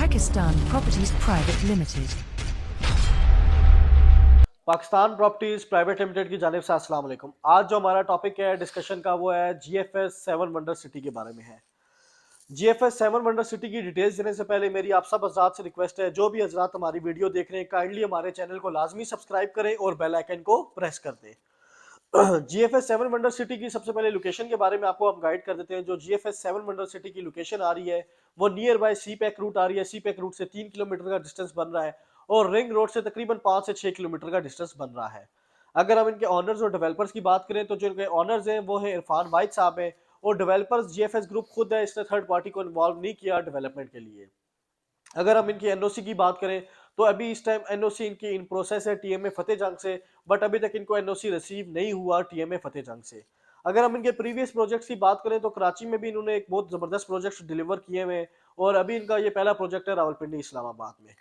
Pakistan Properties Private Limited. Pakistan properties private limited की जानिब से अस्सलाम वालेकुम। आज जो हमारा टॉपिक है डिस्कशन का वो है जीएफएस 7 वंडर सिटी के बारे में है। जीएफएस 7 वंडर सिटी की डिटेल्स देने से पहले मेरी आप सब हज़रात से रिक्वेस्ट है, जो भी हज़रात हमारी वीडियो देख रहे हैं काइंडली हमारे चैनल को लाजमी सब्सक्राइब करें और बेल आइकन को प्रेस कर दें। जीएफएस 7 वंडर सिटी की सबसे पहले लोकेशन के बारे में आपको हम गाइड कर देते हैं। जो जीएफएस 7 वंडर सिटी की लोकेशन आ रही है वो near by C pack route आ रही है। सी पैक रूट से 3 किलोमीटर का डिस्टेंस बन रहा है और रिंग रोड से तकरीबन 5 से 6 किलोमीटर का डिस्टेंस बन रहा है। अगर हम इनके ऑनर्स और डेवलपर्स की बात करें तो जो इनके ऑनर्स हैं वो है इरफान वाहिद साहब हैं और डेवलपर्स जीएफएस ग्रुप खुद है। इसने थर्ड पार्टी को इन्वॉल्व नहीं किया डेवलपमेंट के लिए। अगर हम इनकी एनओसी की बात करें तो अभी इस टाइम एनओसी इनकी इन प्रोसेस है टीएमए फतेह जंग से, बट अभी तक इनको एनओसी रिसीव नहीं हुआ टीएमए फतेह जंग से। अगर हम इनके प्रीवियस प्रोजेक्ट्स की बात करें तो कराची में भी इन्होंने एक बहुत जबरदस्त प्रोजेक्ट डिलीवर किए हुए हैं और अभी इनका ये पहला प्रोजेक्ट है रावलपिंडी इस्लामाबाद में।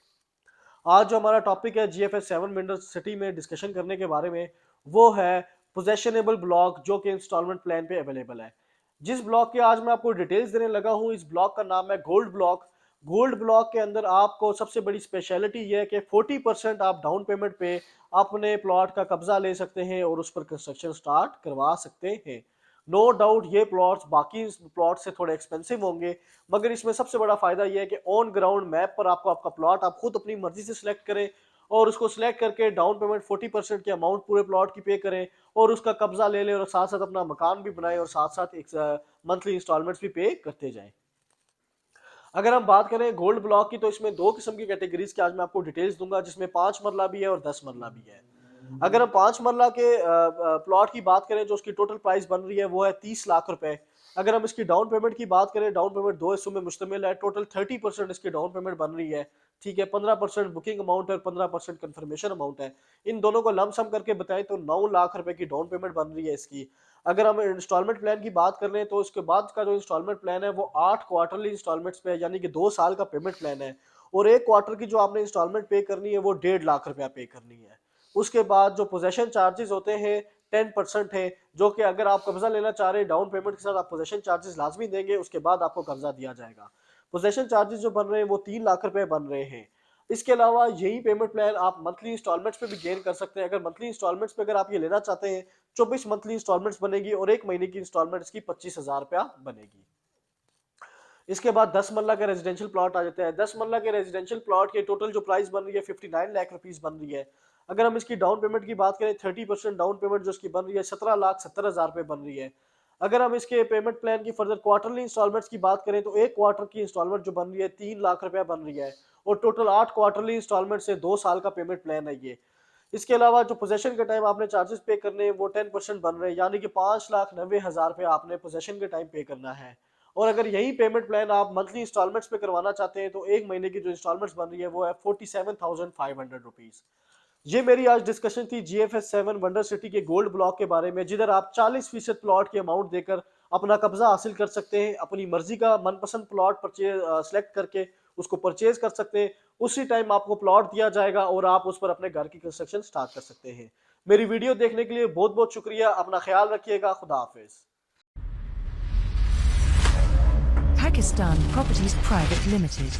आज जो हमारा टॉपिक है जीएफएस 7 वंडर सिटी में डिस्कशन करने के बारे में वो है पोजेशनेबल ब्लॉक जो कि इंस्टॉलमेंट प्लान पे अवेलेबल है। जिस ब्लॉक के आज मैं आपको डिटेल्स देने लगा हूँ इस ब्लॉक का नाम है गोल्ड ब्लॉक। गोल्ड ब्लॉक के अंदर आपको सबसे बड़ी स्पेशलिटी यह है कि 40% आप डाउन पेमेंट पे अपने प्लॉट का कब्जा ले सकते हैं और उस पर कंस्ट्रक्शन स्टार्ट करवा सकते हैं। नो डाउट ये प्लॉट्स बाकी प्लॉट से थोड़े एक्सपेंसिव होंगे, मगर इसमें सबसे बड़ा फायदा यह है कि ऑन ग्राउंड मैप पर आपको आपका प्लॉट आप खुद अपनी मर्जी से सिलेक्ट करें और उसको सिलेक्ट करके डाउन पेमेंट 40% की अमाउंट पूरे प्लॉट की पे करें और उसका कब्जा ले लें और साथ साथ अपना मकान भी बनाएं और साथ साथ एक मंथली इंस्टॉलमेंट्स भी पे करते जाएं। अगर हम बात करें गोल्ड ब्लॉक की तो इसमें दो किस्म की कैटेगरीज की आज मैं आपको डिटेल्स दूंगा, जिसमें 5 मरला भी है और 10 मरला भी है। अगर हम 5 मरला के प्लॉट की बात करें जो उसकी टोटल प्राइस बन रही है वो है 30 लाख रुपए। अगर हम इसकी डाउन पेमेंट की बात करें, डाउन पेमेंट दो हिस्सों में मुश्तमिल है। टोटल 30% इसकी डाउन पेमेंट बन रही है, ठीक है। 15% बुकिंग अमाउंट है और 15% कंफर्मेशन अमाउंट है। इन दोनों को लमसम करके बताएं तो 9 लाख रुपए की डाउन पेमेंट बन रही है इसकी। अगर हम इंस्टॉलमेंट प्लान की बात कर रहे हैं तो उसके बाद का जो इंस्टॉलमेंट प्लान है वो 8 क्वार्टरली इंस्टॉलमेंट्स पे है, यानी कि 2 साल का पेमेंट प्लान है और एक क्वार्टर की जो आपने इंस्टॉलमेंट पे करनी है वो 1.5 लाख रुपया पे करनी है। उसके बाद जो पोजेशन चार्जेस होते हैं 10% है, जो कि अगर आप कब्जा लेना चाह रहे हैं डाउन पेमेंट के साथ आप पोजेशन चार्जेस लाजमी देंगे, उसके बाद आपको कब्जा दिया जाएगा। पोजेशन चार्जेस जो बन रहे हैं वो 3 लाख रुपए बन रहे हैं। इसके अलावा यही पेमेंट प्लान आप मंथली इंस्टॉलमेंट्स पे भी गेन कर सकते हैं। अगर मंथली इंस्टॉलमेंट्स पे अगर आप ये लेना चाहते हैं 24 मंथली इंस्टॉलमेंट्स बनेगी और एक महीने की इंस्टॉलमेंट्स की 25,000 रुपया बनेगी। इसके बाद 10 मरला के रेजिडेंशियल प्लॉट आ जाते हैं। 10 मरला के रेजिडेंशियल प्लॉट के टोटल जो प्राइस बन रही है 59 लाख रुपीस बन रही है। अगर हम इसकी डाउन पेमेंट की बात करें 30% डाउन पेमेंट जो इसकी बन रही है 17,70,000 रुपए बन रही है। अगर हम इसके पेमेंट प्लान की फर्दर क्वार्टरली इंस्टॉलमेंट्स की बात करें तो एक क्वार्टर की इंस्टॉलमेंट जो बन रही है 3 लाख रुपया बन रही है और टोटल 8 क्वार्टरली इंस्टॉलमेंट से 2 साल का पेमेंट प्लान है ये। इसके अलावा जो पोजेशन के टाइम आपने चार्जेस पे करने हैं वो 10% बन रहे हैं, यानी कि 5,90,000 रुपये आपने पोजेशन के टाइम पे करना है। और अगर यही पेमेंट प्लान आप मंथली इंस्टॉलमेंट्स पे करवाना चाहते हैं तो एक महीने की जो इंस्टॉलमेंट्स बन रही है वो है 47,500 रुपीज। ये मेरी आज डिस्कशन थी जीएफएस 7 वंडर सिटी के गोल्ड ब्लॉक के बारे में, जिधर आप 40% प्लॉट की अमाउंट देकर अपना कब्जा हासिल कर सकते हैं। अपनी मर्जी का मनपसंद प्लॉट परचेज सेलेक्ट करके उसको परचेज कर सकते हैं। उसी टाइम आपको प्लॉट दिया जाएगा और आप उस पर अपने घर की कंस्ट्रक्शन स्टार्ट कर सकते हैं। मेरी वीडियो देखने के लिए बहुत बहुत शुक्रिया। अपना ख्याल रखिएगा। खुदा हाफिज। Pakistan Properties Private Limited.